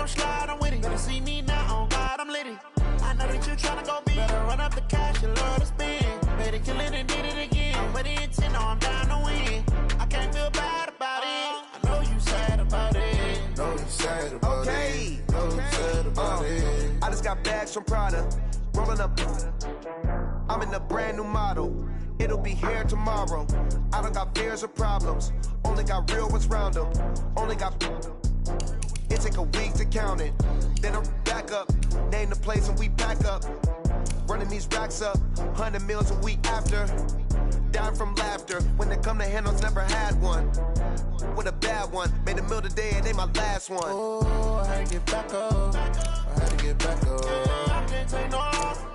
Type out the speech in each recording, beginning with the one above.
come slide, I'm with it. Better see me now, on God, I'm litty. I know that you tryna go big. Better run up the cash, you love to spend. Better kill it and did it again. But the intent, no, I'm down to win. I can't feel bad about it. I know you sad about it. Know you sad about it. Know you sad about it. I just got bags from Prada. Rolling up. I'm in a brand new model. It'll be here tomorrow. I don't got fears or problems. Only got real ones round them. Only got. It take a week to count it. Then I'm back up. Name the place and we pack up. Running these racks up. 100 meals a week after. Down from laughter. When they come to handles, never had one. With a bad one. Made a meal today and they my last one. Oh, I had to get back up. I had to get back up. I can't take no off.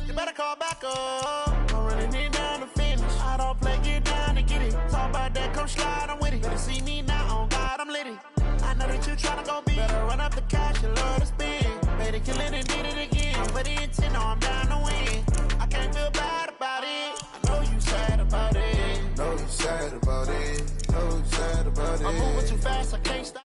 You better call back up. I'm running it down to finish. I don't play, get down to get it. Talk about that, come slide, I'm with it. Better see me now, on God, I'm litty. I know that you tryna go big. Better run up the cash, you love to spend. Better kill it and did it again. But the intent, no, I'm down to win. I can't feel bad about it. I know you sad about it. Know you sad about it. Know you sad about it. I'm moving too fast, I can't stop.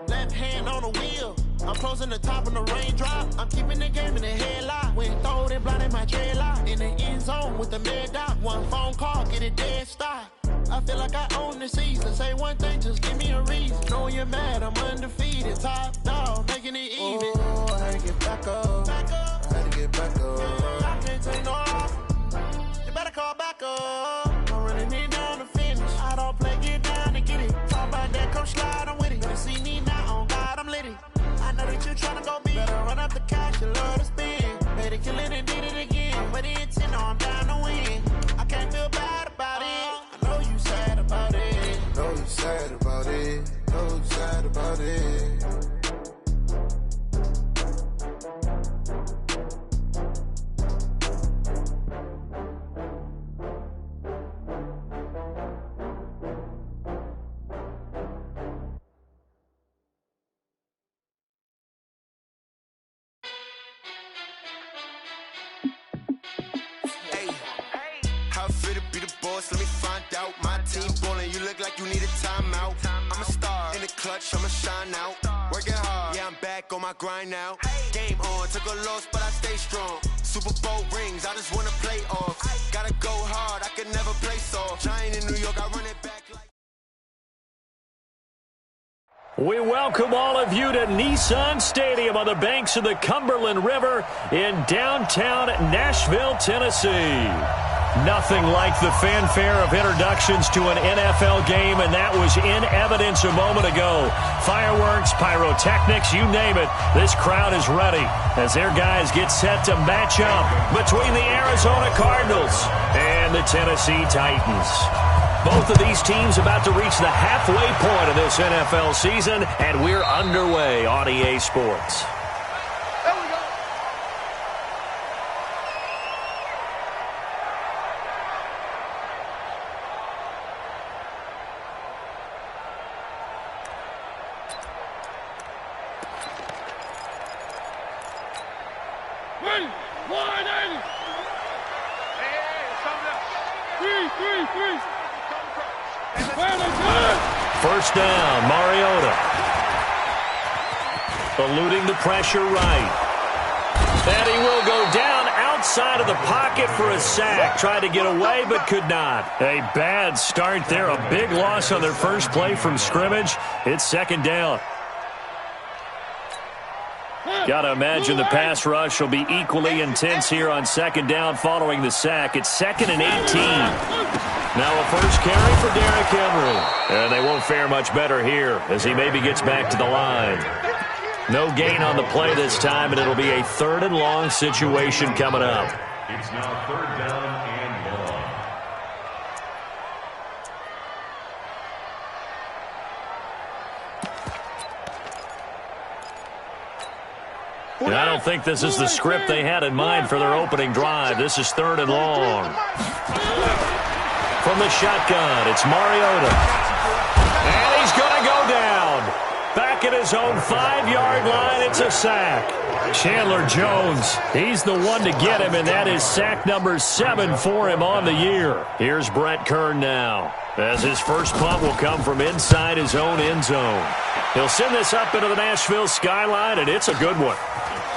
Left hand on the wheel. I'm closing the top of the raindrop. I'm keeping the game in the headlock. When throwed and blinded my dreadlock. In the end zone with the mid dot. One phone call, get it dead stop. I feel like I own the season. Say one thing, just give me a reason. Knowing you're mad, I'm undefeated. Top dog, making it even. Oh, I had to get back up. I had to get back up. I can't take no off. You better call back up. I'm running it down to finish. I don't play, get down to get it. Talk about that, come slide, I'm with it. Better see me now, on God, I'm litty. I know that you tryna go big. Better run up the cash, you love to spend. Better kill it and did it again. But the intent, no, I'm down to win. I can't feel bad about it. I know you sad about it. Know you sad about it. Know you sad about it. How fit to be the boss? Let me find out. My team ballin', you look like you need a timeout. I'm a star in the clutch, I'ma shine out. Working hard, yeah, I'm back on my grind now. Game on, took a loss, but I stay strong. Super Bowl rings, I just wanna play off. Gotta go hard, I can never play soft. Giant in New York, I run it back like. We welcome all of you to Nissan Stadium on the banks of the Cumberland River in downtown Nashville, Tennessee. Nothing like the fanfare of introductions to an NFL game, and that was in evidence a moment ago. Fireworks, pyrotechnics, you name it. This crowd is ready as their guys get set to match up between the Arizona Cardinals and the Tennessee Titans. Both of these teams about to reach the halfway point of this NFL season, and we're underway on EA Sports. First down, Mariota. Eluding the pressure right. And he will go down outside of the pocket for a sack. Tried to get away, but could not. A bad start there. A big loss on their first play from scrimmage. It's second down. Got to imagine the pass rush will be equally intense here on second down following the sack. It's 2nd and 18. Now a first carry for Derrick Henry. And they won't fare much better here as he maybe gets back to the line. No gain on the play this time, and it'll be a 3rd and long situation coming up. It's now 3rd down and long. And I don't think this is the script they had in mind for their opening drive. This is 3rd and long. From the shotgun, it's Mariota. And he's going to go down. Back at his own 5-yard line, it's a sack. Chandler Jones, he's the one to get him, and that is sack number 7 for him on the year. Here's Brett Kern now, as his first punt will come from inside his own end zone. He'll send this up into the Nashville skyline, and it's a good one.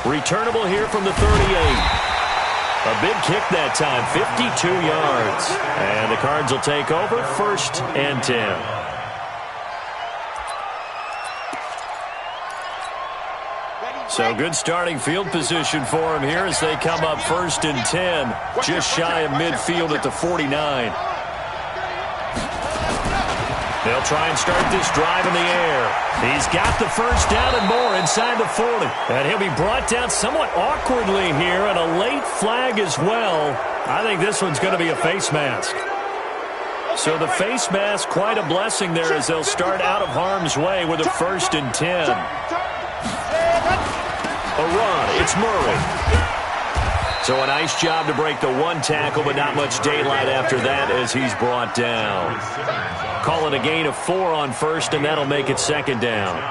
Returnable here from the 38. A big kick that time, 52 yards. And the Cards will take over, 1st and 10. So good starting field position for him here as they come up 1st and 10, just shy of midfield at the 49. They'll try and start this drive in the air. He's got the first down and more inside the 40. And he'll be brought down somewhat awkwardly here, and a late flag as well. I think this one's going to be a face mask. So the face mask, quite a blessing there as they'll start out of harm's way with a 1st and 10. A run, it's Murray. So a nice job to break the one tackle, but not much daylight after that as he's brought down. Calling a gain of 4 on 1st, and that'll make it 2nd down.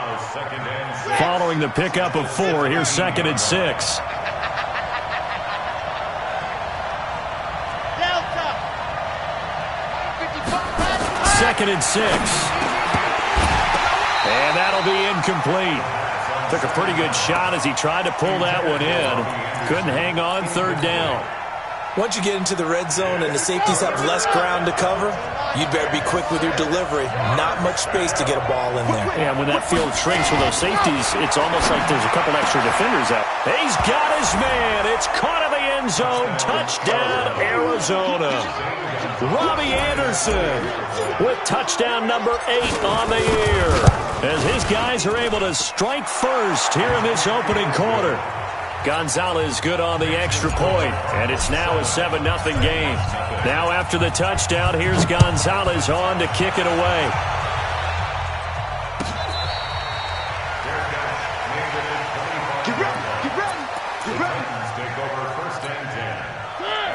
Following the pickup of 4, here's 2nd and 6. Second and 6. And that'll be incomplete. Took a pretty good shot as he tried to pull that one in. Couldn't hang on, 3rd down. Once you get into the red zone and the safeties have less ground to cover, you'd better be quick with your delivery. Not much space to get a ball in there. Yeah, when that field shrinks with those safeties, it's almost like there's a couple extra defenders out. He's got his man. It's caught in the end zone. Touchdown, Arizona. Robbie Anderson with touchdown number 8 on the year, as his guys are able to strike first here in this opening quarter. Gonzalez good on the extra point, and it's now a 7-0 game. Now after the touchdown, here's Gonzalez on to kick it away.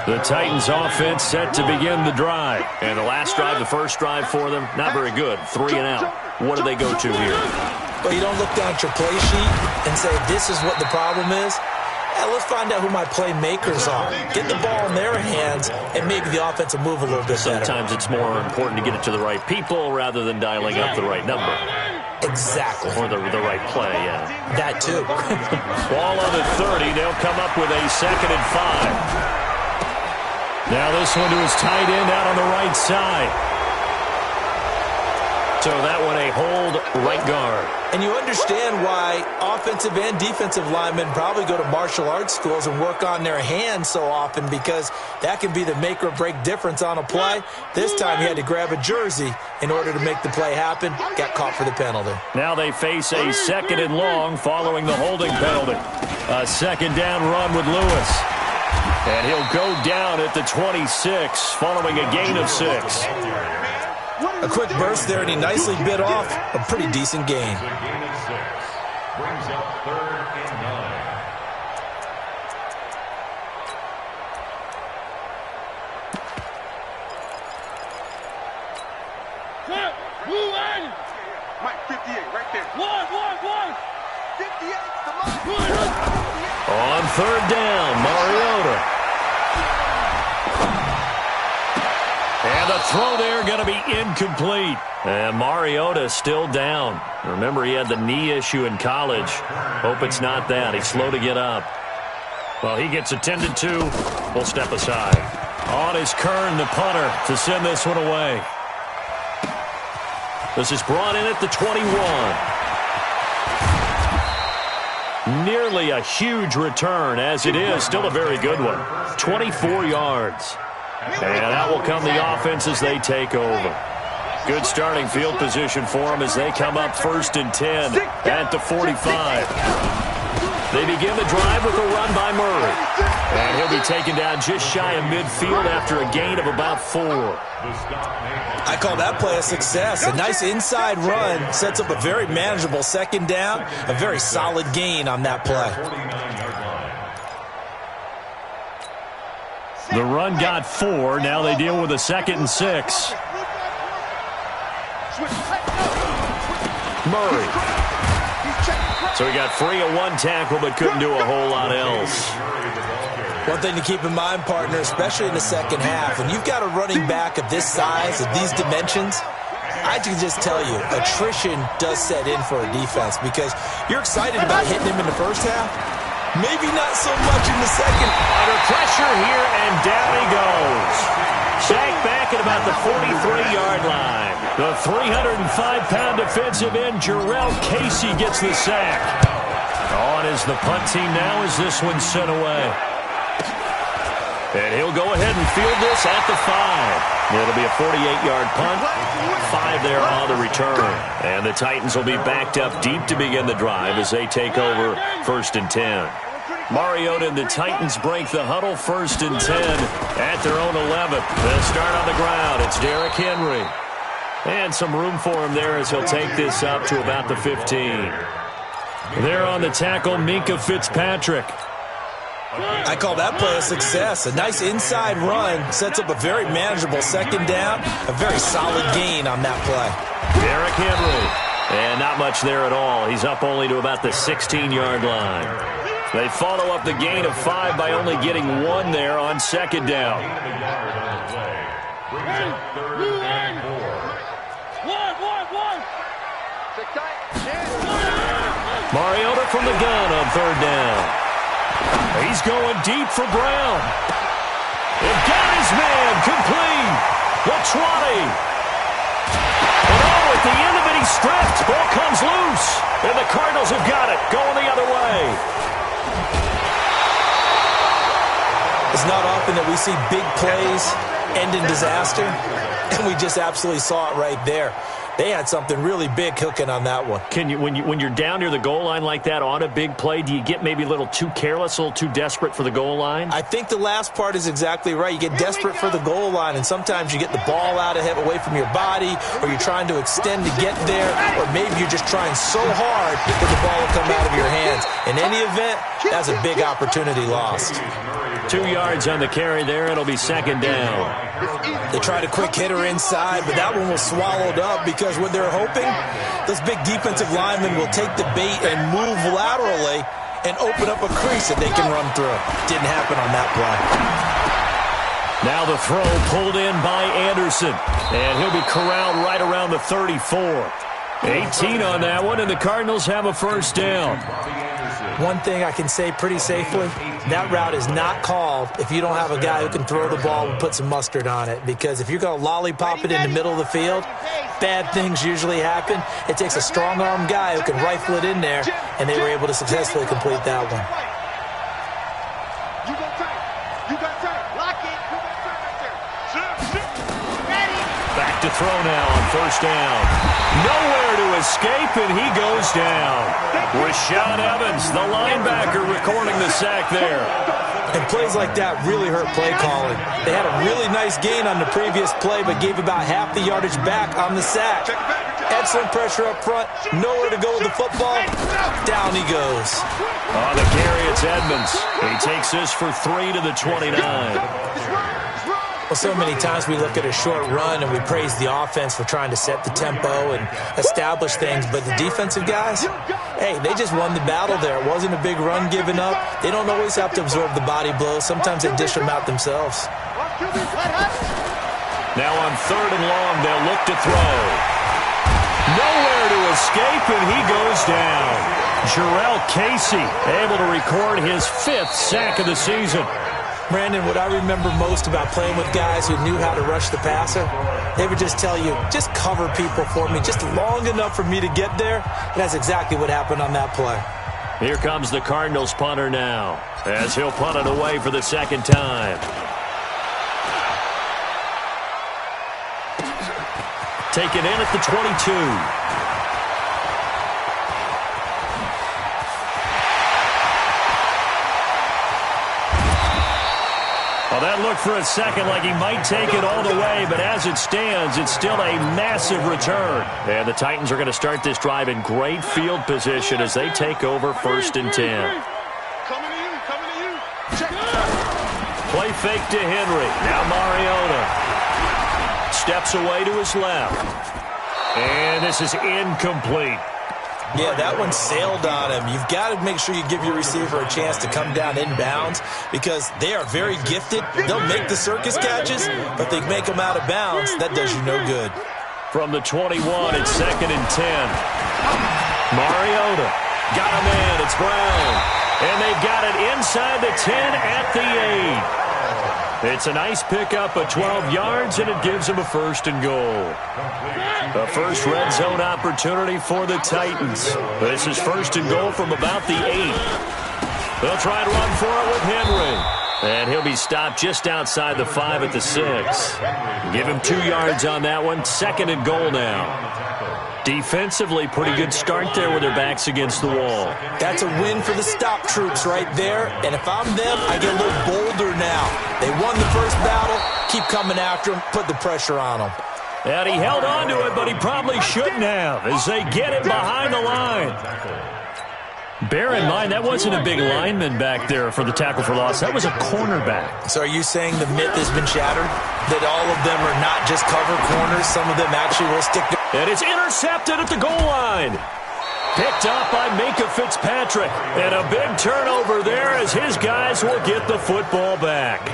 The Titans offense set to begin the drive. And the last drive, the first drive for them, not very good. 3 and out. What do they go to here? Well, you don't look down at your play sheet and say, this is what the problem is. Yeah, let's find out who my playmakers are. Get the ball in their hands, and maybe the offense will move a little bit better. Sometimes it's more important to get it to the right people rather than dialing up the right number. Exactly. Or the right play, yeah. That too. Ball on the 30. They'll come up with a 2nd and 5. Now this one to his tight end out on the right side. So that one a hold right guard. And you understand why offensive and defensive linemen probably go to martial arts schools and work on their hands so often, because that can be the make or break difference on a play. This time he had to grab a jersey in order to make the play happen. Got caught for the penalty. Now they face a 2nd and long following the holding penalty. A 2nd down run with Lewis. And he'll go down at the 26 following a gain of 6. A quick burst there, and he nicely bit off a pretty decent gain. Brings up 3rd and 9. Mike, 58, right there. One. 58, come on. On 3rd down, Mariota. And the throw there going to be incomplete. And Mariota still down. Remember, he had the knee issue in college. Hope it's not that. He's slow to get up. Well, he gets attended to. We'll step aside. On is Kern, the punter, to send this one away. This is brought in at the 21. Nearly a huge return, as it is. Still a very good one. 24 yards. And out will come the offense as they take over. Good starting field position for them as they come up 1st and 10 at the 45. They begin the drive with a run by Murray. And he'll be taken down just shy of midfield after a gain of about 4. I call that play a success. A nice inside run sets up a very manageable 2nd down. A very solid gain on that play. The run got 4. Now they deal with a 2nd and 6. Murray. So he got free of one tackle but couldn't do a whole lot else. One thing to keep in mind, partner, especially in the second half, when you've got a running back of this size, of these dimensions, I can just tell you, attrition does set in for a defense because you're excited about hitting him in the first half. Maybe not so much in the second. Under pressure here, and down he goes. Sacked back at about the 43-yard line. The 305-pound defensive end, Jarrell Casey, gets the sack. On is the punt team now as this one's sent away. And he'll go ahead and field this at the 5. It'll be a 48-yard punt. 5 there on the return. And the Titans will be backed up deep to begin the drive as they take over 1st and 10. Mariota and the Titans break the huddle, 1st and 10 at their own 11. They'll start on the ground. It's Derrick Henry. And some room for him there as he'll take this up to about the 15. There on the tackle, Minkah Fitzpatrick. I call that play a success. A nice inside run sets up a very manageable second down. A very solid gain on that play. Derrick Henry. And not much there at all. He's up only to about the 16-yard line. They follow up the gain of 5 by only getting 1 there on second down. Mariota from the gun on 3rd down. He's going deep for Brown. It got his man complete. The 20. And at the end of it, he's stripped. Ball comes loose. And the Cardinals have got it. Going the other way. It's not often that we see big plays end in disaster. And we just absolutely saw it right there. They had something really big cooking on that one. Can you, when you're down near the goal line like that on a big play, do you get maybe a little too careless, a little too desperate for the goal line? I think the last part is exactly right. You get desperate for the goal line, and sometimes you get the ball out ahead, away from your body, or you're trying to extend to get there, or maybe you're just trying so hard that the ball will come out of your hands. In any event, that's a big opportunity lost. 2 yards on the carry there. It'll be 2nd down. They tried a quick hitter inside, but that one was swallowed up because what they're hoping, this big defensive lineman will take the bait and move laterally and open up a crease that they can run through. Didn't happen on that play. Now the throw pulled in by Anderson, and he'll be corralled right around the 34. 18 on that one, and the Cardinals have a 1st down. One thing I can say pretty safely, that route is not called if you don't have a guy who can throw the ball and put some mustard on it. Because if you're going to lollipop it in the middle of the field, bad things usually happen. It takes a strong-arm guy who can rifle it in there, and they were able to successfully complete that one. Back to throw now on 1st down. Nowhere to escape, and he goes down. Rashaan Evans, the linebacker, recording the sack there. And plays like that really hurt play calling. They had a really nice gain on the previous play, but gave about half the yardage back on the sack. Excellent pressure up front. Nowhere to go with the football. Down he goes. On the carry, it's Edmonds. He takes this for 3 to the 29. Well, so many times we look at a short run and we praise the offense for trying to set the tempo and establish things, but the defensive guys, hey, they just won the battle there. It wasn't a big run given up. They don't always have to absorb the body blows. Sometimes they dish them out themselves. Now on 3rd and long, they'll look to throw. Nowhere to escape, and he goes down. Jarrell Casey able to record his 5th sack of the season. Brandon, what I remember most about playing with guys who knew how to rush the passer, they would just tell you, just cover people for me, just long enough for me to get there. And that's exactly what happened on that play. Here comes the Cardinals punter now, as he'll punt it away for the 2nd time. Taken in at the 22. Well, that looked for a second like he might take it all the way, but as it stands, it's still a massive return. And the Titans are going to start this drive in great field position as they take over 1st and 10. Coming to you. Check. Play fake to Henry. Now Mariota steps away to his left. And this is incomplete. Yeah, that one sailed on him. You've got to make sure you give your receiver a chance to come down inbounds because they are very gifted. They'll make the circus catches, but they make them out of bounds. That does you no good. from the 21. It's 2nd and 10. Mariota got him in. It's Brown. And they've got it inside the 10 at the 8. It's a nice pickup of 12 yards, and it gives them a 1st and goal. The first red zone opportunity for the Titans. This is 1st and goal from about the 8. They'll try and run for it with Henry. And he'll be stopped just outside the 5 at the 6. Give him 2 yards on that one. 2nd and goal now. Defensively, pretty good start there with their backs against the wall. That's a win for the stop troops right there. And if I'm them, I get a little bolder now. They won the first battle. Keep coming after them. Put the pressure on them. And he held on to it, but he probably shouldn't have as they get it behind the line. Bear in mind, that wasn't a big lineman back there for the tackle for loss. That was a cornerback. So are you saying the myth has been shattered? That all of them are not just cover corners? Some of them actually will stick to... And it's intercepted at the goal line. Picked up by Minka Fitzpatrick. And a big turnover there as his guys will get the football back.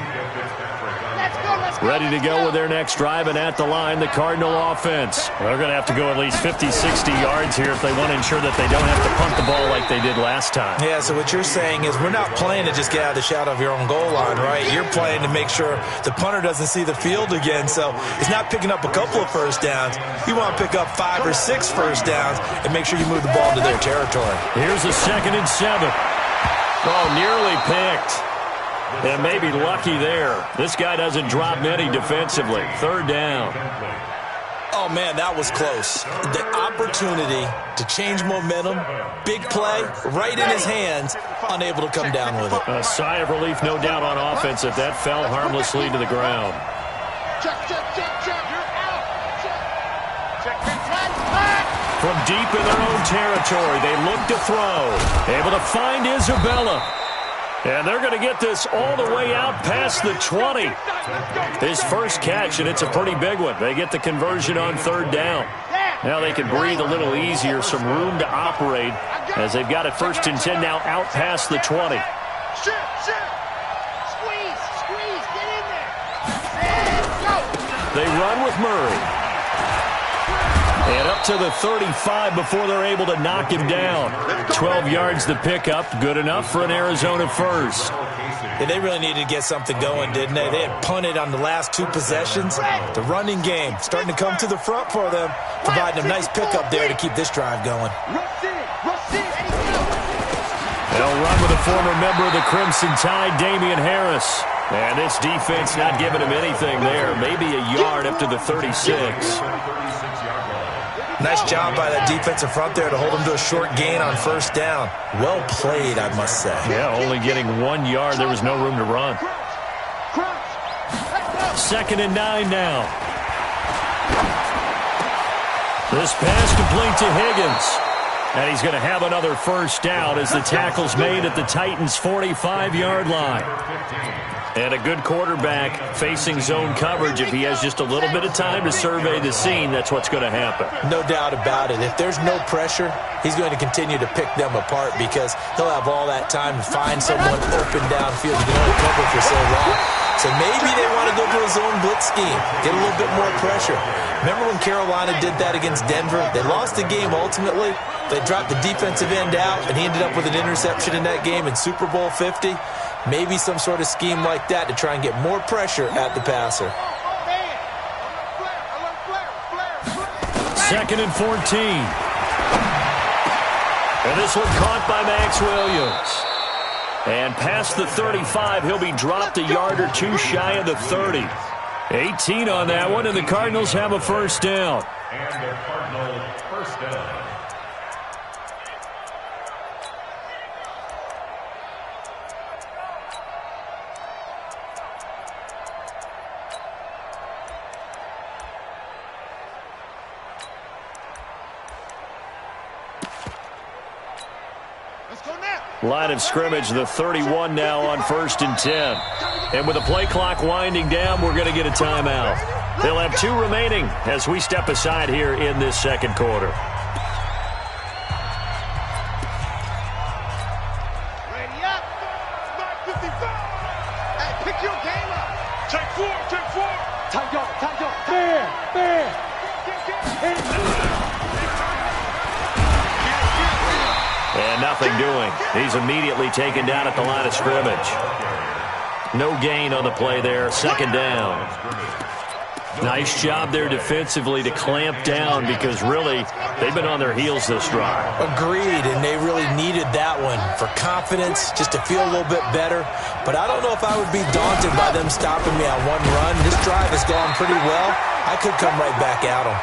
Ready to go with their next drive, and at the line, the Cardinal offense. They're going to have to go at least 50, 60 yards here if they want to ensure that they don't have to punt the ball like they did last time. Yeah, so what you're saying is we're not playing to just get out of the shadow of your own goal line, right? You're playing to make sure the punter doesn't see the field again, so it's not picking up a couple of first downs. You want to pick up 5 or 6 first downs and make sure you move the ball into their territory. Here's a 2nd and 7. Oh, nearly picked. And maybe lucky there. This guy doesn't drop many defensively. 3rd down. Oh, man, that was close. The opportunity to change momentum, big play, right in his hands, unable to come down with it. A sigh of relief, no doubt, on offense that that fell harmlessly to the ground. Check. You're out. Check. From deep in their own territory, they look to throw. Able to find Isabella. And they're going to get this all the way out past the 20. His first catch, and it's a pretty big one. They get the conversion on 3rd down. Now they can breathe a little easier, some room to operate as they've got it 1st and 10 now out past the 20. Squeeze, get in there. Go. They run with Murray. And up to the 35 before they're able to knock him down. 12 yards the pickup, good enough for an Arizona first. Yeah, they really needed to get something going, didn't they? They had punted on the last 2 possessions. The running game starting to come to the front for them, providing a nice pickup there to keep this drive going. They'll run with a former member of the Crimson Tide, Damian Harris. And this defense not giving him anything there. Maybe a yard up to the 36. Nice job by that defensive front there to hold him to a short gain on 1st down. Well played, I must say. Yeah, only getting 1 yard. There was no room to run. 2nd and 9 now. This pass complete to Higgins. And he's going to have another first down as the tackle's made at the Titans' 45-yard line. And a good quarterback facing zone coverage. If he has just a little bit of time to survey the scene, that's what's going to happen. No doubt about it. If there's no pressure, he's going to continue to pick them apart because he'll have all that time to find someone open downfield. You can only cover for so long. So maybe they want to go to a zone blitz scheme, get a little bit more pressure. Remember when Carolina did that against Denver? They lost the game ultimately. They dropped the defensive end out, and he ended up with an interception in that game in Super Bowl 50. Maybe some sort of scheme like that to try and get more pressure at the passer. 2nd and 14. And this one caught by Max Williams. And past the 35, he'll be dropped a yard or 2 shy of the 30. 18 on that one, and the Cardinals have a first down. And the Cardinal first down. Line of scrimmage, the 31 now on 1st and 10. And with the play clock winding down, we're going to get a timeout. They'll have 2 remaining as we step aside here in this 2nd quarter. Ready up. 55. Hey, pick your game up. Take 4. Take 4. Take 4. And nothing doing. He's immediately taken down at the line of scrimmage. No gain on the play there. Second down. Nice job there defensively to clamp down because really they've been on their heels this drive. Agreed, and they really needed that one for confidence, just to feel a little bit better. But I don't know if I would be daunted by them stopping me on one run. This drive has gone pretty well. I could come right back at them.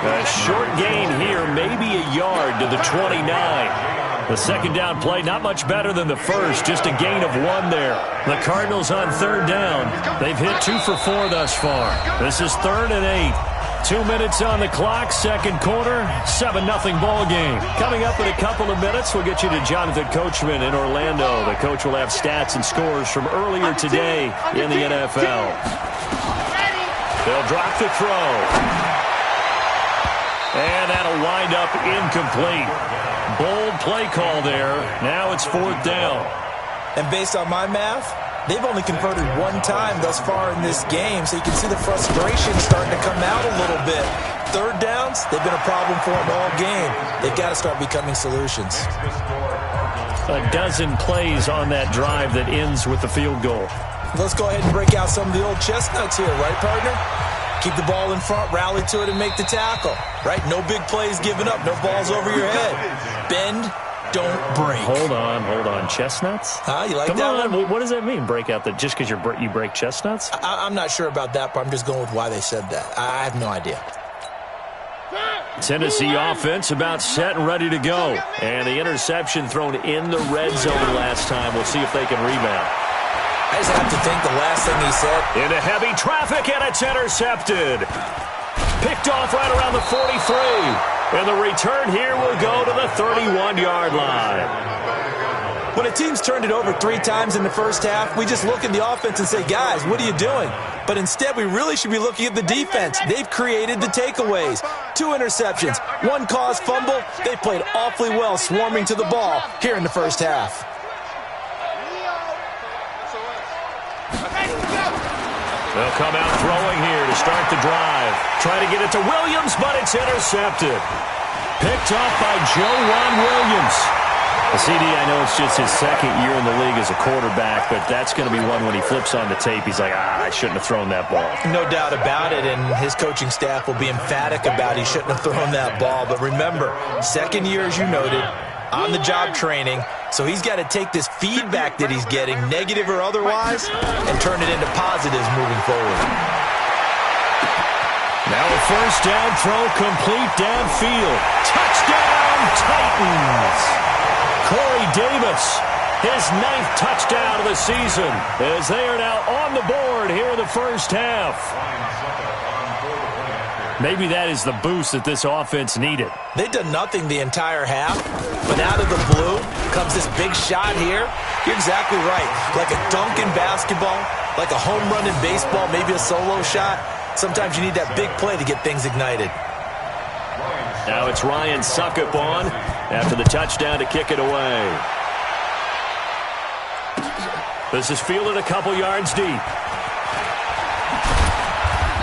A short gain here, maybe a yard to the 29. The second down play, not much better than the first, just a gain of 1 there. The Cardinals on third down. They've hit 2 for 4 thus far. This is 3rd and 8. 2 minutes on the clock, second quarter, 7-0 ball game. Coming up in a couple of minutes, we'll get you to Jonathan Coachman in Orlando. The coach will have stats and scores from earlier today in the NFL. They'll drop the throw. And that'll wind up incomplete. Bold play call there. Now it's 4th down. And based on my math, they've only converted 1 time thus far in this game, so you can see the frustration starting to come out a little bit. Third downs, they've been a problem for them all game. They've got to start becoming solutions. A dozen plays on that drive that ends with the field goal. Let's go ahead and break out some of the old chestnuts here, right, partner? Keep the ball in front, rally to it, and make the tackle, right? No big plays given up, no balls over your head. Bend, don't break. Hold on. Chestnuts? You like Come that on. one? What does that mean, break out? Just because you break chestnuts? I'm not sure about that, but I'm just going with why they said that. I have no idea. Tennessee offense about set and ready to go. And the interception thrown in the red zone last time. We'll see if they can rebound. I just have to think the last thing he said. Into heavy traffic, and it's intercepted. Picked off right around the 43. And the return here will go to the 31-yard line. When a team's turned it over 3 times in the first half, we just look at the offense and say, guys, what are you doing? But instead, we really should be looking at the defense. They've created the takeaways. 2 interceptions, 1 caused fumble. They played awfully well swarming to the ball here in the first half. They'll come out throwing here to start the drive. Try to get it to Williams, but it's intercepted. Picked off by Joejuan Williams. The CD, I know it's just his second year in the league as a quarterback, but that's going to be one when he flips on the tape. He's like, I shouldn't have thrown that ball. No doubt about it, and his coaching staff will be emphatic about he shouldn't have thrown that ball. But remember, second year, as you noted, on-the-job training, so he's got to take this feedback that he's getting, negative or otherwise, and turn it into positives moving forward. Now a first down throw complete downfield. Touchdown, Titans! Corey Davis, his 9th touchdown of the season, as they are now on the board here in the first half. Maybe that is the boost that this offense needed. They've done nothing the entire half, but out of the blue comes this big shot here. You're exactly right. Like a dunk in basketball, like a home run in baseball, maybe a solo shot. Sometimes you need that big play to get things ignited. Now it's Ryan Suckup on after the touchdown to kick it away. This is fielded a couple yards deep.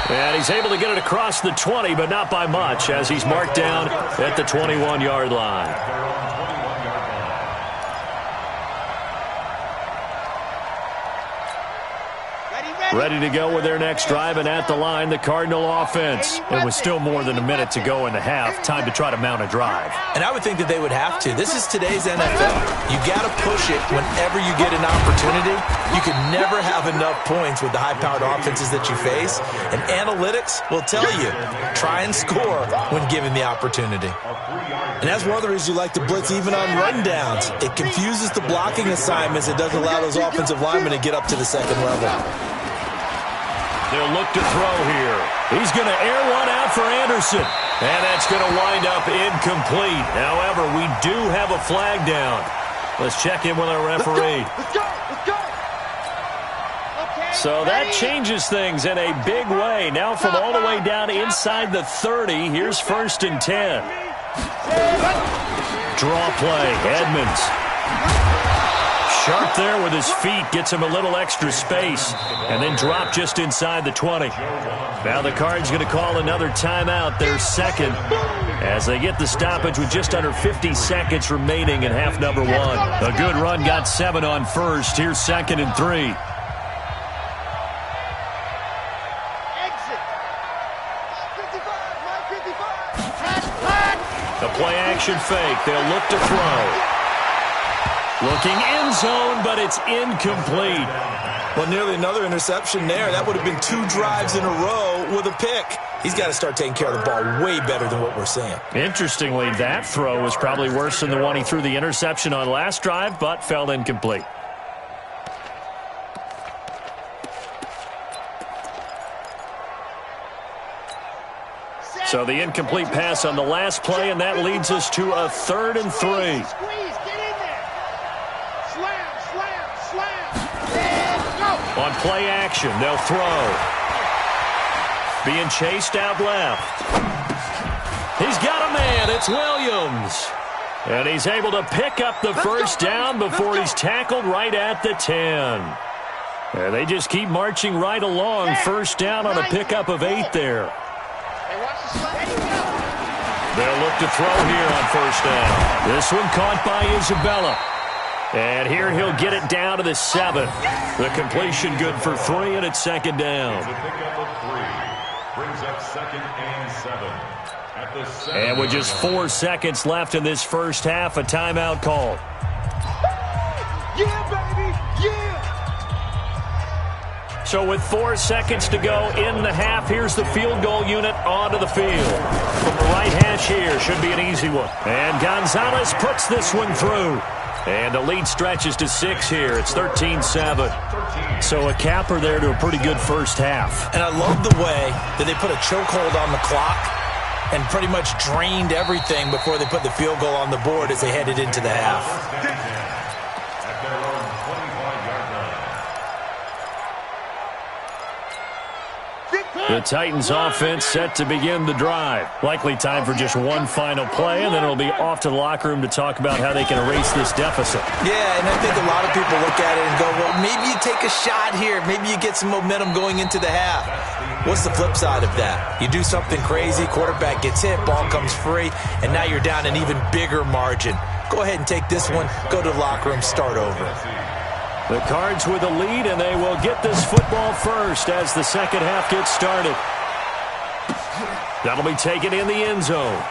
And he's able to get it across the 20, but not by much, as he's marked down at the 21-yard line. Ready to go with their next drive, and at the line, the Cardinal offense. It was still more than a minute to go in the half. Time to try to mount a drive. And I would think that they would have to. This is today's NFL. You got to push it whenever you get an opportunity. You can never have enough points with the high-powered offenses that you face. And analytics will tell you, try and score when given the opportunity. And that's one of the reasons you like to blitz even on rundowns. It confuses the blocking assignments. It doesn't allow those offensive linemen to get up to the second level. They'll look to throw here. He's going to air one out for Anderson. And that's going to wind up incomplete. However, we do have a flag down. Let's check in with our referee. Let's go. Okay, so that changes things in a big way. Now from all the way down inside the 30, here's 1st and 10. Draw play, Edmonds. Sharp there with his feet, gets him a little extra space, and then drop just inside the 20. Now the Cards going to call another timeout, their second, as they get the stoppage with just under 50 seconds remaining in half number one. A good run got 7 on first. Here's 2nd and 3. The play-action fake. They'll look to throw. Looking end zone, but it's incomplete. Well, nearly another interception there. That would have been 2 drives in a row with a pick. He's got to start taking care of the ball way better than what we're seeing. Interestingly, that throw was probably worse than the one he threw the interception on last drive, but fell incomplete. So the incomplete pass on the last play, and that leads us to a 3rd and 3. On play action, they'll throw. Being chased out left. He's got a man. It's Williams. And he's able to pick up the first down before he's tackled right at the 10. And they just keep marching right along. First down on a pickup of 8 there. They'll look to throw here on first down. This one caught by Isabella. And here he'll get it down to the 7. The completion good for 3, and it's 2nd down. The pickup of 3 brings up 2nd and 7. At the 7. And with just 4 seconds left in this first half, a timeout call. Yeah, baby, yeah! So with 4 seconds to go in the half, here's the field goal unit onto the field. From the right hash here, should be an easy one. And Gonzalez puts this one through. And the lead stretches to 6 here. It's 13-7. So a capper there to a pretty good first half. And I love the way that they put a chokehold on the clock and pretty much drained everything before they put the field goal on the board as they headed into the half. At their own 25-yard line. The Titans offense set to begin the drive. Likely time for just one final play, and then it'll be off to the locker room to talk about how they can erase this deficit. Yeah, and I think a lot of people look at it and go, well, maybe you take a shot here. Maybe you get some momentum going into the half. What's the flip side of that? You do something crazy, quarterback gets hit, ball comes free, and now you're down an even bigger margin. Go ahead and take this one, go to the locker room, start over. The Cards with a lead, and they will get this football first as the second half gets started. That'll be taken in the end zone.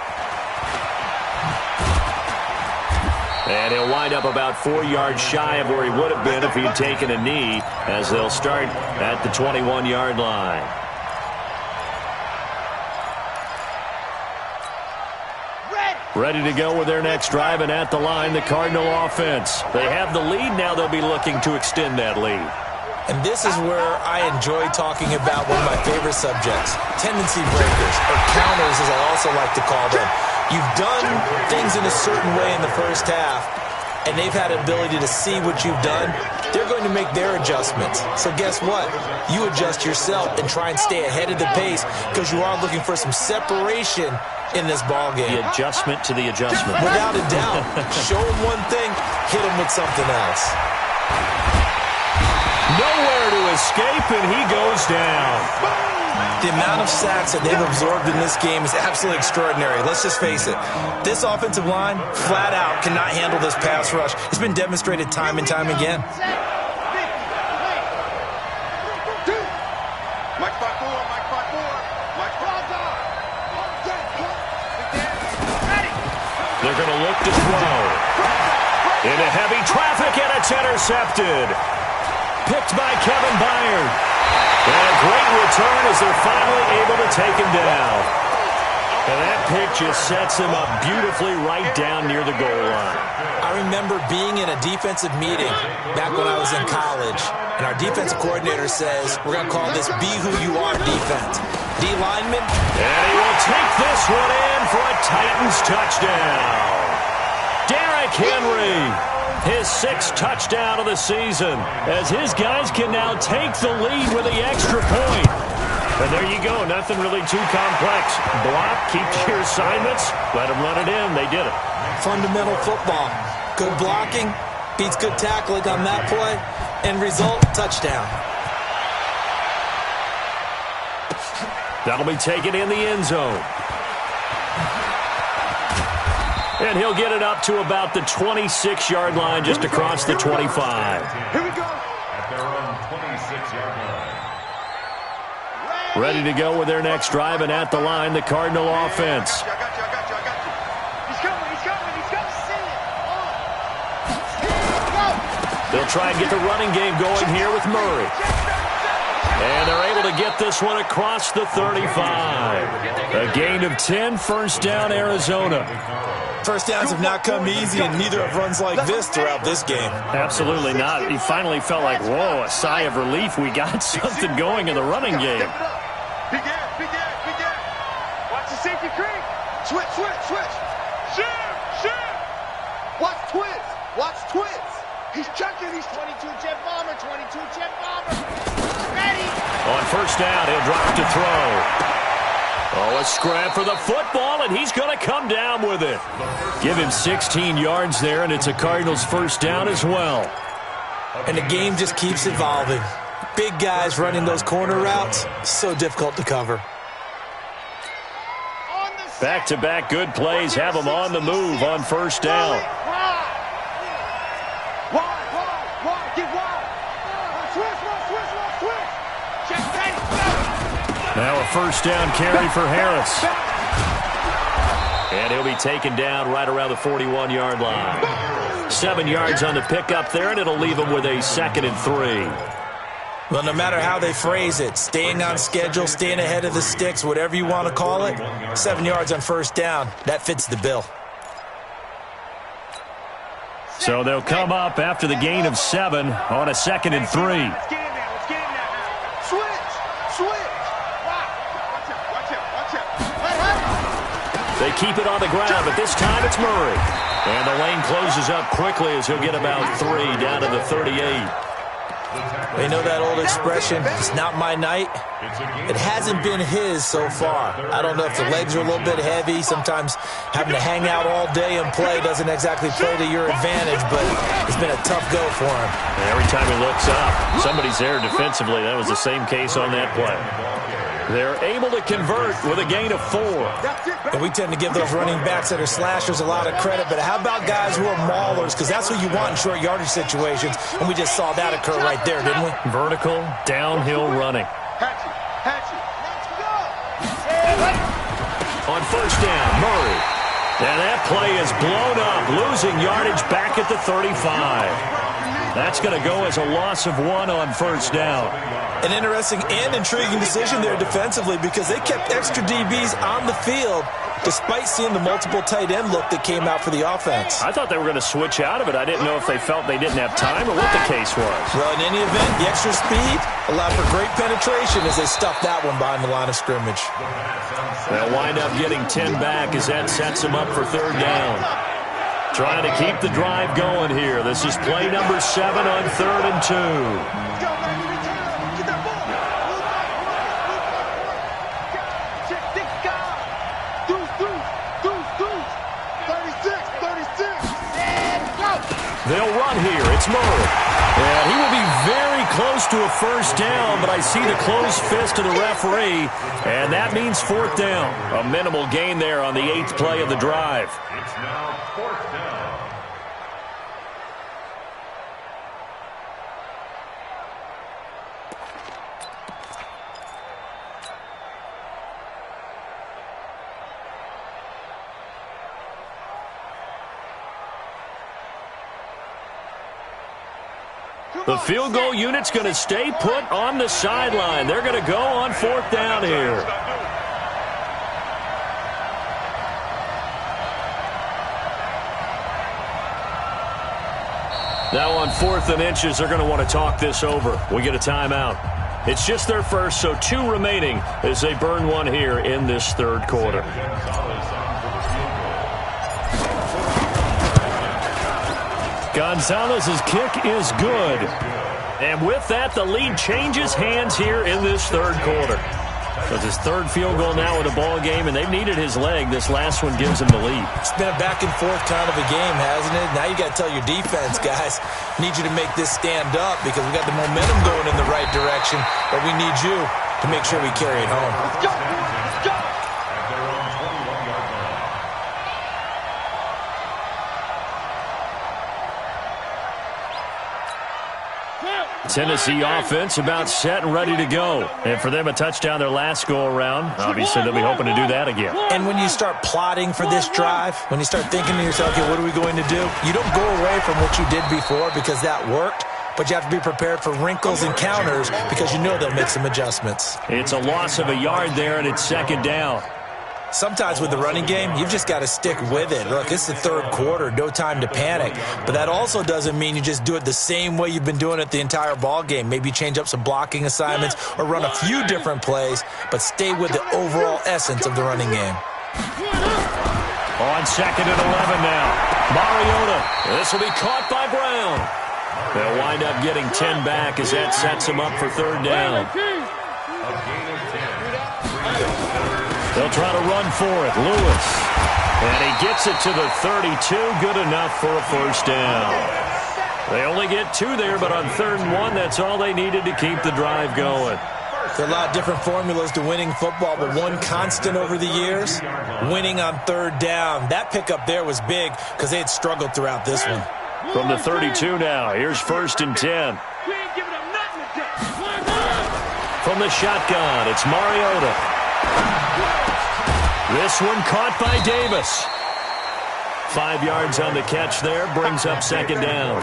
And he'll wind up about 4 yards shy of where he would have been if he had taken a knee, as they'll start at the 21-yard line. Ready to go with their next drive, and at the line, the Cardinal offense. They have the lead. Now they'll be looking to extend that lead. And this is where I enjoy talking about one of my favorite subjects, tendency breakers, or counters as I also like to call them. You've done things in a certain way in the first half, and they've had an ability to see what you've done. They're going to make their adjustments. So guess what? You adjust yourself and try and stay ahead of the pace because you are looking for some separation in this ball game. The adjustment to the adjustment. Without a doubt. Show him one thing, hit him with something else. Nowhere to escape, and he goes down. The amount of sacks that they've absorbed in this game is absolutely extraordinary. Let's just face it. This offensive line, flat out, cannot handle this pass rush. It's been demonstrated time and time again. They're going to look to throw. Into heavy traffic, and it's intercepted. Picked by Kevin Byard. And a great return as they're finally able to take him down. And that pick just sets him up beautifully right down near the goal line. I remember being in a defensive meeting back when I was in college, and our defensive coordinator says, we're going to call this Be Who You Are defense. D lineman. And he will take this one in for a Titans touchdown. Derrick Henry, his 6th touchdown of the season, as his guys can now take the lead with the extra point. And there you go, nothing really too complex. Block, keep your assignments, let them run it in. They did it. Fundamental football. Good blocking, Beats good tackling on that play. End result, touchdown. That'll be taken in the end zone. And he'll get it up to about the 26-yard line, just across the 25. Here we go. At their own 26-yard line. Ready to go with their next drive, and at the line, the Cardinal offense. I got you. He's coming. They'll try and get the running game going here with Murray. And they're able to get this one across the 35. A gain of 10, first down, Arizona. First downs have not come easy, and neither have runs like this throughout this game. Absolutely not. He finally felt like, whoa, a sigh of relief. We got something going in the running game. Big air. Watch the safety creep. Switch. Shoot. Watch twins. He's checking. He's 22 jet bomber. Ready. On first down, he'll drop to throw. Oh, a scrap for the football, and he's going to come down with it. Give him 16 yards there, and it's a Cardinals first down as well. And the game just keeps evolving. Big guys running those corner routes, so difficult to cover. Back-to-back good plays have them on the move on first down. Now a first down carry for Harris. And he'll be taken down right around the 41-yard line. 7 yards on the pickup there, and it'll leave him with a 2nd and 3. Well, no matter how they phrase it, staying on schedule, staying ahead of the sticks, whatever you want to call it, 7 yards on first down, that fits the bill. So they'll come up after the gain of 7 on a 2nd and 3. Let's get him now. Switch. Watch out. They keep it on the ground, but this time it's Murray. And the lane closes up quickly as he'll get about 3 down to the 38. You know that old expression, it's not my night? It hasn't been his so far. I don't know if the legs are a little bit heavy. Sometimes having to hang out all day and play doesn't exactly play to your advantage, but it's been a tough go for him. And every time he looks up, somebody's there defensively. That was the same case on that play. They're able to convert with a gain of 4. And we tend to give those running backs that are slashers a lot of credit, but how about guys who are maulers? Because that's what you want in short yardage situations, and we just saw that occur right there, didn't we? Vertical, downhill running. Hatchet. Let's go. On first down, Murray. And that play is blown up, losing yardage back at the 35. That's going to go as a loss of 1 on first down. An interesting and intriguing decision there defensively because they kept extra DBs on the field despite seeing the multiple tight end look that came out for the offense. I thought they were going to switch out of it. I didn't know if they felt they didn't have time or what the case was. Well, in any event, the extra speed allowed for great penetration as they stuffed that one behind the line of scrimmage. They'll wind up getting 10 back as that sets them up for third down. Trying to keep the drive going here. This is play number 7 on 3rd and 2. They'll run here. It's Murray. And he will be very close to a first down, but I see the closed fist of the referee, and that means 4th down. A minimal gain there on the 8th play of the drive. It's now 4th down. The field goal unit's going to stay put on the sideline. They're going to go on 4th down here. Now on 4th and inches, they're going to want to talk this over. We get a timeout. It's just their first, so 2 remaining as they burn one here in this 3rd quarter. Gonzalez's kick is good. And with that, the lead changes hands here in this 3rd quarter. So it's his third field goal now with a ball game, and they've needed his leg. This last one gives him the lead. It's been a back-and-forth kind of a game, hasn't it? Now you got to tell your defense, guys, need you to make this stand up because we got the momentum going in the right direction, but we need you to make sure we carry it home. Let's go. Let's go. Tennessee offense about set and ready to go. And for them, a touchdown their last go-around. Obviously, they'll be hoping to do that again. And when you start plotting for this drive, when you start thinking to yourself, okay, what are we going to do? You don't go away from what you did before because that worked, but you have to be prepared for wrinkles and counters because you know they'll make some adjustments. It's a loss of a yard there, and it's second down. Sometimes with the running game, you've just got to stick with it. Look, it's the third quarter, no time to panic. But that also doesn't mean you just do it the same way you've been doing it the entire ball game. Maybe change up some blocking assignments or run a few different plays, but stay with the overall essence of the running game. On second and 11 now. Mariota. This will be caught by Brown. They'll wind up getting 10 back as that sets them up for third down. They'll try to run for it. Lewis. And he gets it to the 32. Good enough for a first down. They only get 2 there, but on 3rd and 1, that's all they needed to keep the drive going. There are a lot of different formulas to winning football, but one constant over the years, winning on 3rd down. That pickup there was big because they had struggled throughout this one. From the 32 now, here's 1st and 10. From the shotgun, it's Mariota. This one caught by Davis. 5 yards on the catch there, brings up second down.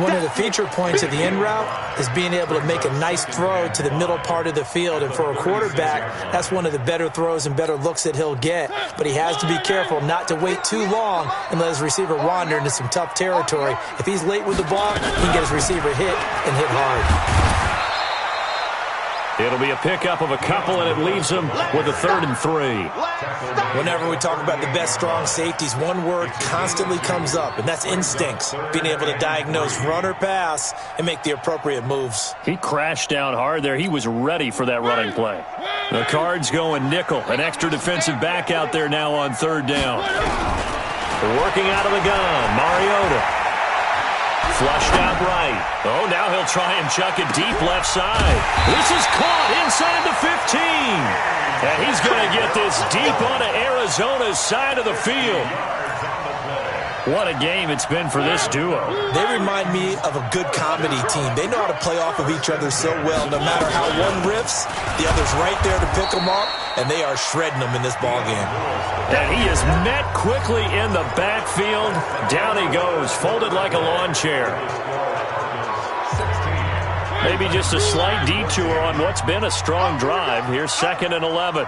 One of the feature points of the end route is being able to make a nice throw to the middle part of the field. And for a quarterback, that's one of the better throws and better looks that he'll get. But he has to be careful not to wait too long and let his receiver wander into some tough territory. If he's late with the ball, he can get his receiver hit and hit hard. It'll be a pickup of a couple, and it leaves them with a 3rd and 3. Whenever we talk about the best strong safeties, one word constantly comes up, and that's instincts. Being able to diagnose run or pass and make the appropriate moves. He crashed down hard there. He was ready for that running play. The Cards going nickel. An extra defensive back out there now on 3rd down. Working out of the gun, Mariota. Flushed out right. Oh, now he'll try and chuck it deep left side. This is caught inside the 15. And he's going to get this deep onto Arizona's side of the field. What a game it's been for this duo. They remind me of a good comedy team. They know how to play off of each other so well. No matter how one riffs, the other's right there to pick them up, and they are shredding them in this ball game. And he is met quickly in the backfield. Down he goes, folded like a lawn chair. Maybe just a slight detour on what's been a strong drive. Here's 2nd and 11.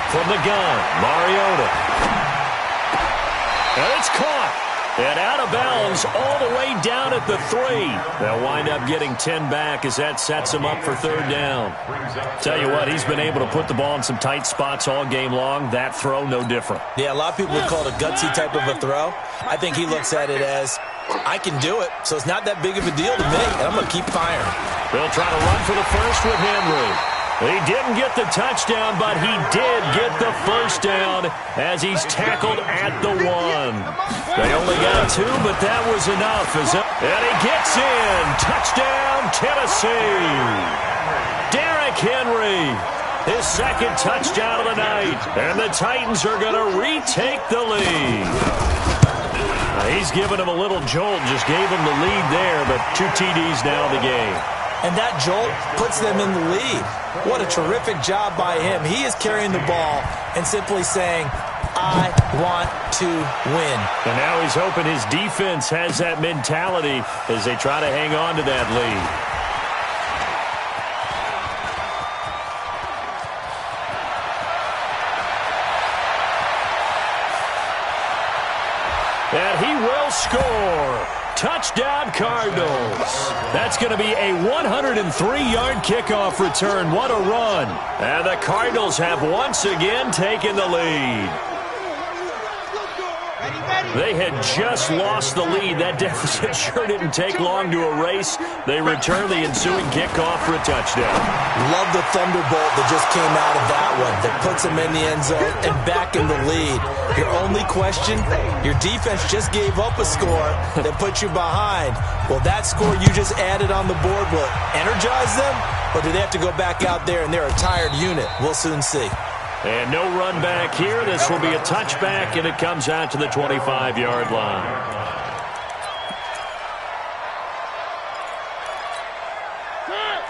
From the gun, Mariota. And it's caught. And out of bounds all the way down at the 3. They'll wind up getting 10 back as that sets him up for 3rd down. Tell you what, he's been able to put the ball in some tight spots all game long. That throw, no different. Yeah, a lot of people would call it a gutsy type of a throw. I think he looks at it as, I can do it, so it's not that big of a deal to me, and I'm going to keep firing. They'll try to run for the first with Henry. He didn't get the touchdown, but he did get the first down as he's tackled at the 1. They only got 2, but that was enough. And he gets in. Touchdown, Tennessee. Derrick Henry, his 2nd touchdown of the night. And the Titans are going to retake the lead. He's given him a little jolt, just gave him the lead there, but 2 TDs now in the game. And that jolt puts them in the lead. What a terrific job by him. He is carrying the ball and simply saying, I want to win. And now he's hoping his defense has that mentality as they try to hang on to that lead. And he will score. Touchdown, Cardinals. That's going to be a 103-yard kickoff return. What a run. And the Cardinals have once again taken the lead. They had just lost the lead. That deficit sure didn't take long to erase. They return the ensuing kickoff for a touchdown. Love the thunderbolt that just came out of that one that puts them in the end zone and back in the lead. Your only question, your defense just gave up a score that puts you behind. Well, that score you just added on the board, will it energize them? Or do they have to go back out there and they're a tired unit? We'll soon see. And no run back here. This will be a touchback, and it comes out to the 25-yard line.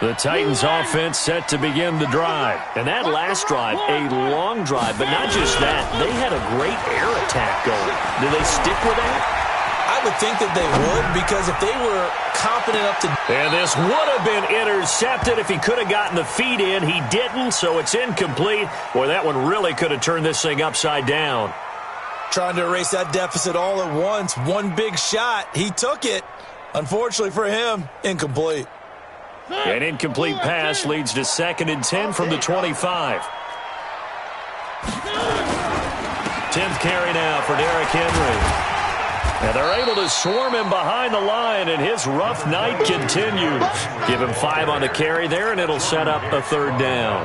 The Titans offense set to begin the drive. And that last drive, a long drive, but not just that. They had a great air attack going. Do they stick with that? I would think that they would, because if they were competent up to... And this would have been intercepted if he could have gotten the feet in. He didn't, so it's incomplete. Boy, that one really could have turned this thing upside down. Trying to erase that deficit all at once. One big shot. He took it. Unfortunately for him, incomplete. An incomplete pass leads to 2nd and 10 from the 25. 10th carry now for Derrick Henry. And they're able to swarm him behind the line, and his rough night continues. Give him 5 on the carry there, and it'll set up a 3rd down.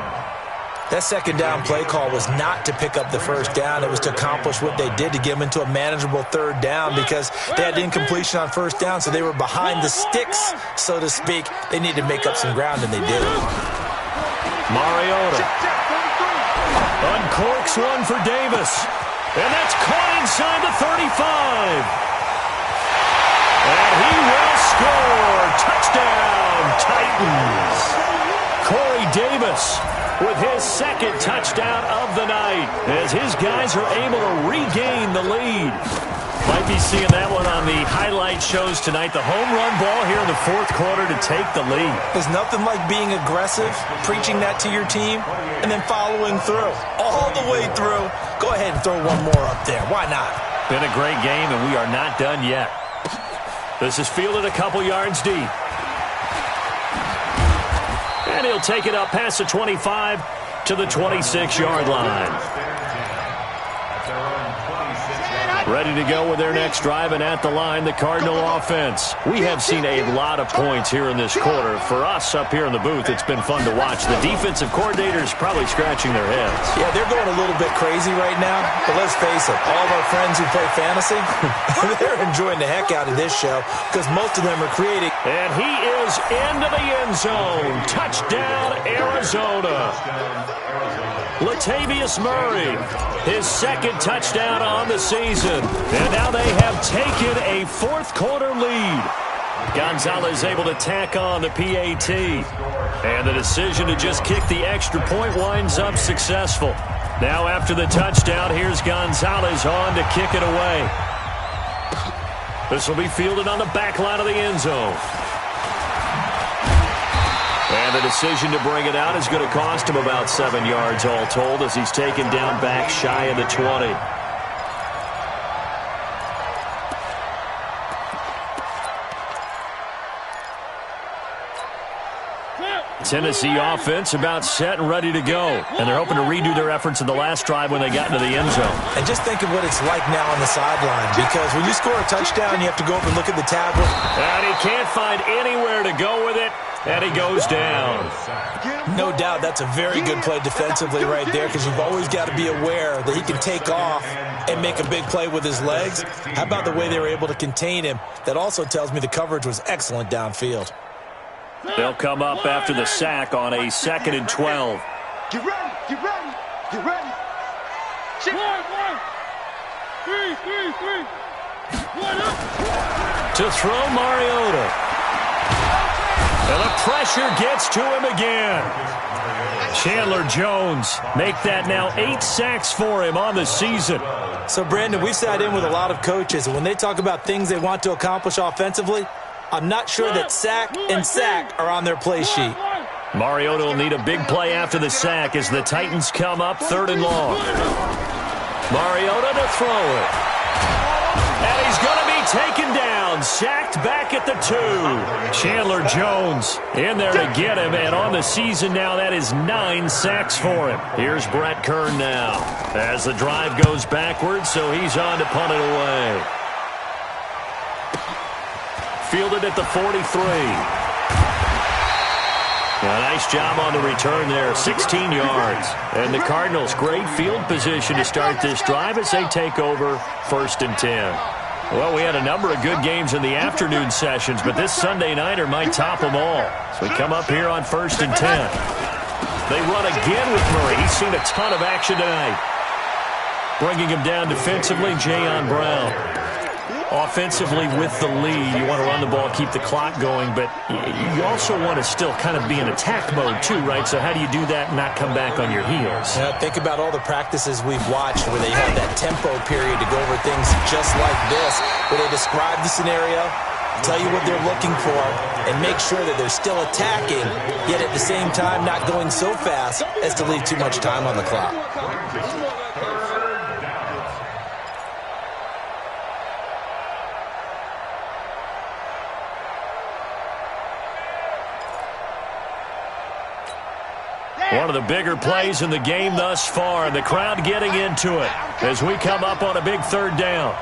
That 2nd down play call was not to pick up the 1st down. It was to accomplish what they did, to get them into a manageable 3rd down, because they had incompletion on 1st down, so they were behind the sticks, so to speak. They needed to make up some ground, and they did. Mariota uncorks one for Davis. And that's caught inside the 35. And he will score. Touchdown, Titans. Corey Davis with his 2nd touchdown of the night as his guys are able to regain the lead. Might be seeing that one on the highlight shows tonight. The home run ball here in the 4th quarter to take the lead. There's nothing like being aggressive, preaching that to your team, and then following through. All the way through. Go ahead and throw one more up there. Why not? Been a great game, and we are not done yet. This is fielded a couple yards deep. And he'll take it up past the 25 to the 26-yard line. Ready to go with their next drive, and at the line, the Cardinal offense. We have seen a lot of points here in this quarter. For us up here in the booth, it's been fun to watch. The defensive coordinators probably scratching their heads. Yeah, they're going a little bit crazy right now, but let's face it, all of our friends who play fantasy, they're enjoying the heck out of this show because most of them are creating. And he is into the end zone. Touchdown, Arizona. Latavius Murray, his 2nd touchdown on the season. And now they have taken a 4th quarter lead. Gonzalez able to tack on the PAT. And the decision to just kick the extra point winds up successful. Now after the touchdown, here's Gonzalez on to kick it away. This will be fielded on the back line of the end zone. And the decision to bring it out is going to cost him about 7 yards all told as he's taken down back shy of the 20. Tennessee offense about set and ready to go. And they're hoping to redo their efforts in the last drive when they got into the end zone. And just think of what it's like now on the sideline, because when you score a touchdown, you have to go up and look at the tablet. And he can't find anywhere to go with it, and he goes down. No doubt that's a very good play defensively right there, because you've always got to be aware that he can take off and make a big play with his legs. How about the way they were able to contain him? That also tells me the coverage was excellent downfield. They'll come up after the sack on a 2nd and 12. Get ready, get ready, get ready. One. 3. 1 up. To throw Mariota. And the pressure gets to him again. Chandler Jones make that now 8 sacks for him on the season. So, Brandon, we've sat in with a lot of coaches, and when they talk about things they want to accomplish offensively, I'm not sure that sack and sack are on their play sheet. Mariota will need a big play after the sack as the Titans come up 3rd and long. Mariota to throw it. And he's going to be taken down, sacked back at the 2. Chandler Jones in there to get him, and on the season now, that is 9 sacks for him. Here's Brett Kern now as the drive goes backwards, so he's on to punt it away. Fielded at the 43. A nice job on the return there, 16 yards. And the Cardinals, great field position to start this drive as they take over 1st and 10. Well, we had a number of good games in the afternoon sessions, but this Sunday nighter might top them all. So we come up here on 1st and 10. They run again with Murray. He's seen a ton of action tonight. Bringing him down defensively, Jayon Brown. Offensively with the lead, you want to run the ball, keep the clock going, but you also want to still kind of be in attack mode too, right? So how do you do that and not come back on your heels? Yeah, think about all the practices we've watched where they have that tempo period to go over things just like this, where they describe the scenario, tell you what they're looking for, and make sure that they're still attacking, yet at the same time not going so fast as to leave too much time on the clock. One of the bigger plays in the game thus far, and the crowd getting into it as we come up on a big 3rd down.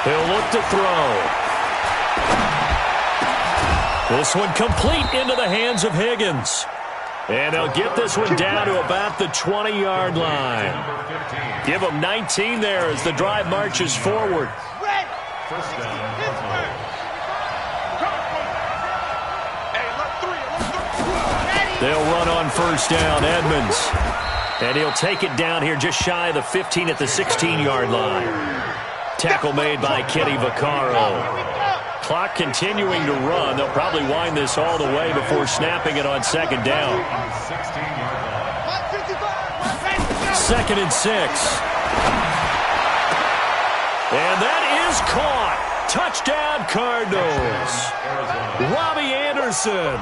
He'll look to throw. This one complete into the hands of Higgins. And they'll get this one down to about the 20-yard line. Give them 19 there as the drive marches forward. They'll run on 1st down, Edmonds. And he'll take it down here just shy of the 15 at the 16-yard line. Tackle made by Kenny Vaccaro. Clock continuing to run. They'll probably wind this all the way before snapping it on 2nd down. 2nd and 6. And that is caught. Touchdown, Cardinals. Robbie Anderson,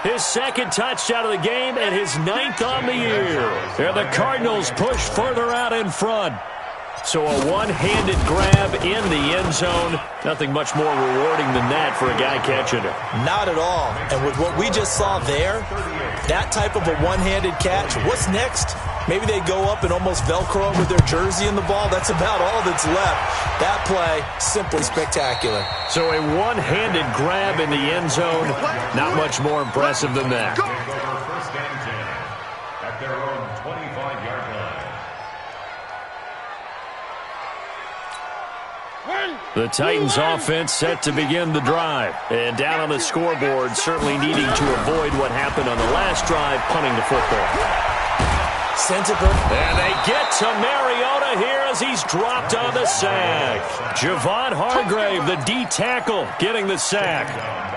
his 2nd touchdown of the game and his 9th on the year. And the Cardinals push further out in front. So a one-handed grab in the end zone. Nothing much more rewarding than that for a guy catching it. Not at all. And with what we just saw there, that type of a one-handed catch, what's next? Maybe they go up and almost Velcro with their jersey in the ball. That's about all that's left. That play, simply spectacular. So a one-handed grab in the end zone, not much more impressive than that. First and 10 at their own 25-yard line. The Titans offense set to begin the drive. And down on the scoreboard, certainly needing to avoid what happened on the last drive, punting the football. And they get to Mariota here as he's dropped on the sack. Javon Hargrave, the D tackle, getting the sack.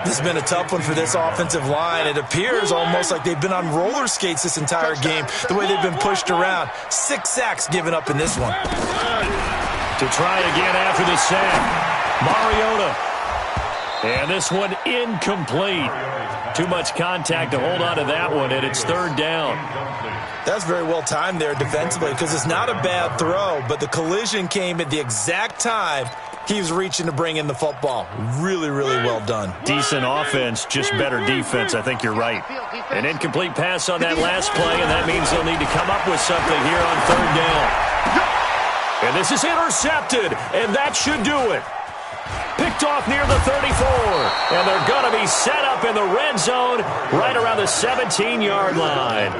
This has been a tough one for this offensive line. It appears almost like they've been on roller skates this entire game, the way they've been pushed around. 6 sacks given up in this one. To try again after the sack, Mariota. And this one incomplete. Too much contact to hold on to that one, and it's 3rd down. That's very well timed there defensively because it's not a bad throw, but the collision came at the exact time he was reaching to bring in the football. Really, really well done. Decent offense, just better defense. I think you're right. An incomplete pass on that last play, and that means they'll need to come up with something here on 3rd down. And this is intercepted, and that should do it. Picked off near the 34, and they're going to be set up in the red zone right around the 17-yard line.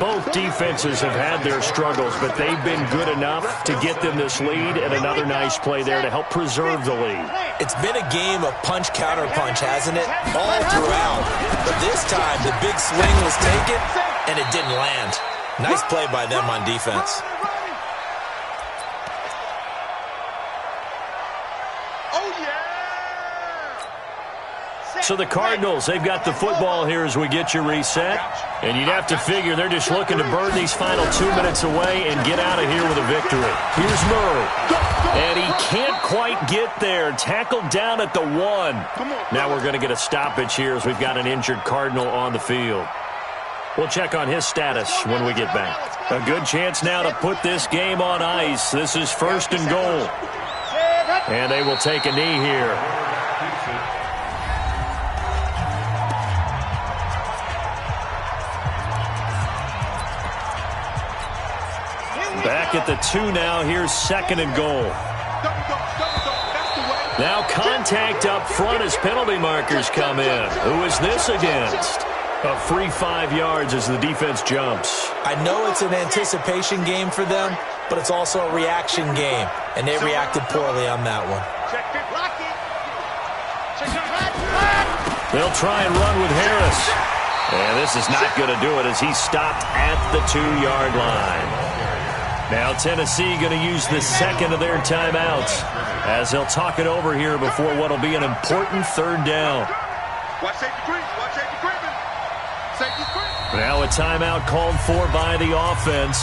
Both defenses have had their struggles, but they've been good enough to get them this lead, and another nice play there to help preserve the lead. It's been a game of punch-counter-punch, hasn't it? All throughout. But this time, the big swing was taken, and it didn't land. Nice play by them on defense. So the Cardinals, they've got the football here as we get you reset. And you'd have to figure they're just looking to burn these final 2 minutes away and get out of here with a victory. Here's Murray. And he can't quite get there. Tackled down at the 1. Now we're going to get a stoppage here as we've got an injured Cardinal on the field. We'll check on his status when we get back. A good chance now to put this game on ice. This is 1st and goal. And they will take a knee here. Back at the 2 now. Here's 2nd and goal. Now contact up front as penalty markers come in. Who is this against? A free 5 yards as the defense jumps. I know it's an anticipation game for them, but it's also a reaction game, and they reacted poorly on that one. They'll try and run with Harris. And this is not going to do it as he's stopped at the 2-yard line. Now Tennessee going to use the 2nd of their timeouts as they'll talk it over here before what will be an important 3rd down. Now a timeout called for by the offense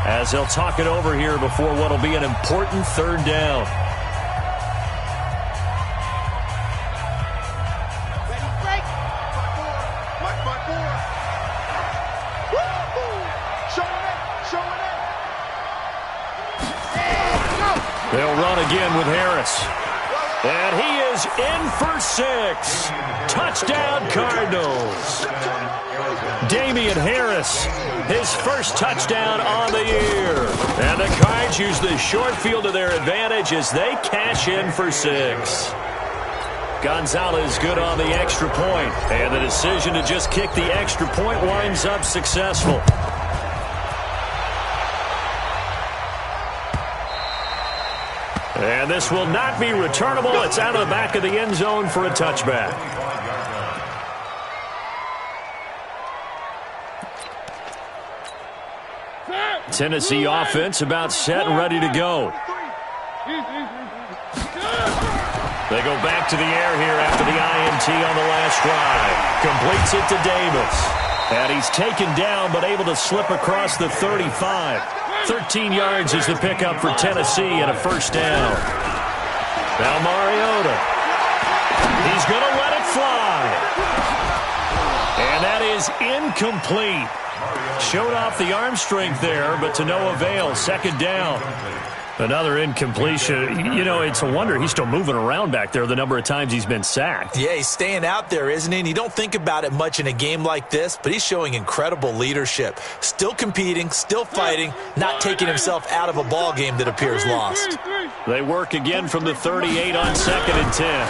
as they'll talk it over here before what will be an important 3rd down. They'll run again with Harris. And he is in for 6. Touchdown, Cardinals. Damian Harris, his first touchdown on the year. And the Cards use the short field to their advantage as they cash in for 6. Gonzalez good on the extra point. And the decision to just kick the extra point winds up successful. And this will not be returnable. It's out of the back of the end zone for a touchback. Tennessee offense about set and ready to go. They go back to the air here after the INT on the last drive. Completes it to Davis. And he's taken down but able to slip across the 35. 13 yards is the pickup for Tennessee and a 1st down. Now Mariota. He's going to let it fly. And that is incomplete. Showed off the arm strength there, but to no avail. 2nd down. Another incompletion. You know, it's a wonder he's still moving around back there the number of times he's been sacked. Yeah, he's staying out there, isn't he? And you don't think about it much in a game like this, but he's showing incredible leadership. Still competing, still fighting, not taking himself out of a ball game that appears lost. They work again from the 38 on 2nd and 10.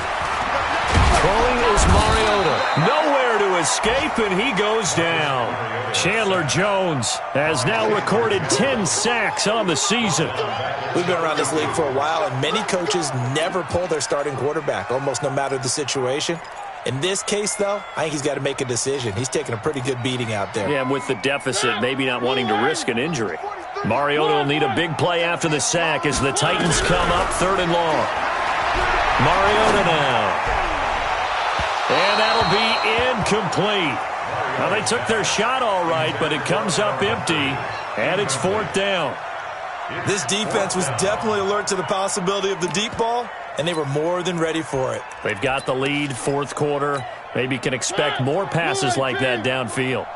Throwing is Mariota. Nowhere to escape, and he goes down. Chandler Jones has now recorded 10 sacks on the season. We've been around this league for a while, and many coaches never pull their starting quarterback, almost no matter the situation. In this case, though, I think he's got to make a decision. He's taking a pretty good beating out there. Yeah, with the deficit, maybe not wanting to risk an injury. Mariota will need a big play after the sack as the Titans come up 3rd and long. Mariota now. And that'll be incomplete. Now, they took their shot all right, but it comes up empty, and it's 4th down. This defense was definitely alert to the possibility of the deep ball, and they were more than ready for it. They've got the lead, 4th quarter. Maybe can expect more passes like that downfield.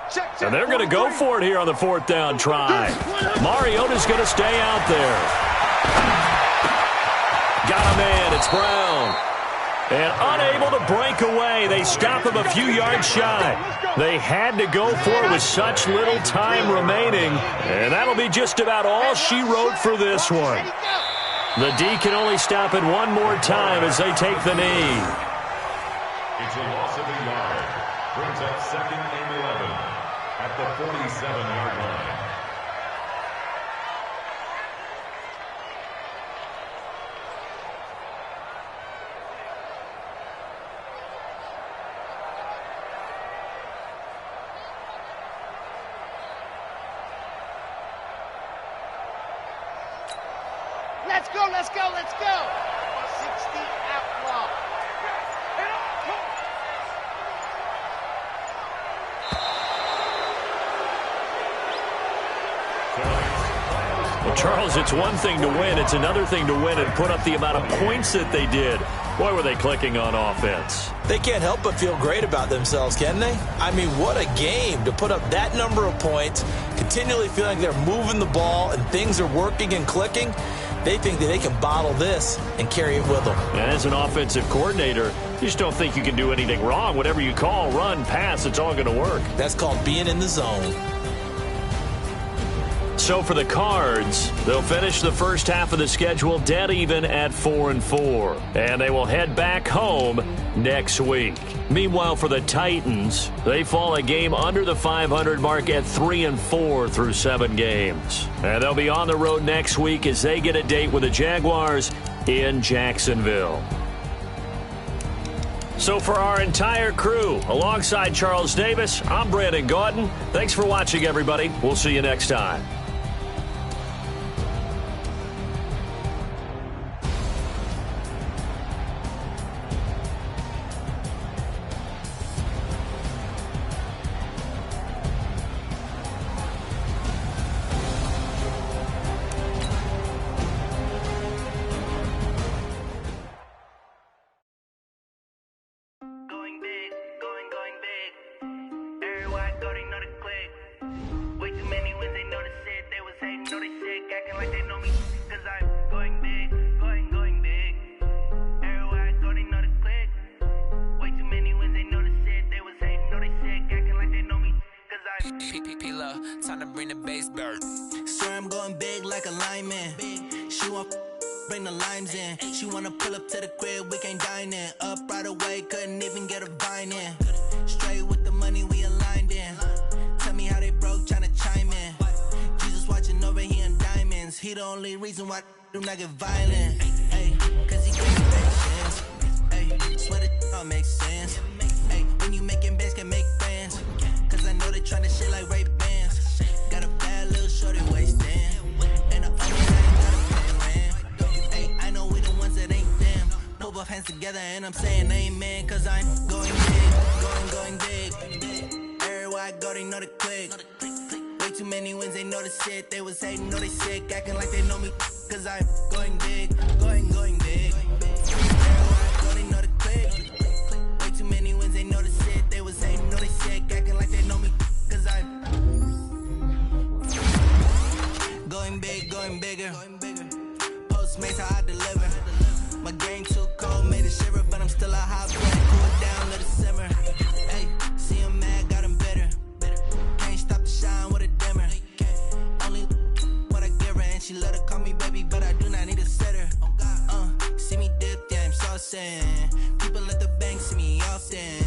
And they're going to go for it here on the 4th down try. Mariota's going to stay out there. Got a man. It's Brown. And unable to break away. They stop him a few yards shy. They had to go for it with such little time remaining. And that'll be just about all she wrote for this one. The D can only stop it one more time as they take the knee. It's a loss of a yard. Brings up 2nd and 11 at the 47-yard line. Let's go, let's go, let's go. 60 outlaw. Well, Charles, it's one thing to win. It's another thing to win and put up the amount of points that they did. Boy, were they clicking on offense. They can't help but feel great about themselves, can they? I mean, what a game to put up that number of points, continually feeling like they're moving the ball and things are working and clicking. They think that they can bottle this and carry it with them. And as an offensive coordinator, you just don't think you can do anything wrong. Whatever you call, run, pass, it's all going to work. That's called being in the zone. So for the Cards, they'll finish the first half of the schedule dead even at 4-4. And they will head back home next week. Meanwhile, for the Titans, they fall a game under the 500 mark at 3-4 through 7 games. And they'll be on the road next week as they get a date with the Jaguars in Jacksonville. So for our entire crew, alongside Charles Davis, I'm Brandon Gaudin. Thanks for watching, everybody. We'll see you next time. Time to bring the bass bird. Swear I'm going big like a lineman. She want bring the limes in. She wanna pull up to the crib, we can't dine in. Up right away, couldn't even get a vine in. Straight with the money we aligned in. Tell me how they broke, tryna chime in. Jesus watching over here in diamonds. He the only reason why do not get violent. Ay, cause he gave me patience. Ay, swear that all makes sense. Ay, when you making bands can make friends. Cause I know they tryna shit like Ray Bans. Got a bad little shorty wasting. And the only thing gotta pay rent. Ay, I know we the ones that ain't them. Put both hands together and I'm saying amen. Cause I'm going big, going big. Everywhere I go they know the click. Way too many wins, they know the shit. They was hating, know they sick, acting like they know me. Cause I'm going big, going big. Everywhere I go they know the click. Way too many wins, they know the shit. They was hating, know they sick, acting like they know me. Cause I'm going big, going bigger. Postmates how I deliver. My game too cold, made it shiver, but I'm still a hot boy. Cool it down, let it simmer. Hey, see him mad, got him bitter. Can't stop the shine with a dimmer. Only what I give her, and she let her call me baby, but I do not need a sitter. See me dip, yeah, I'm saucing. People at the bank see me often.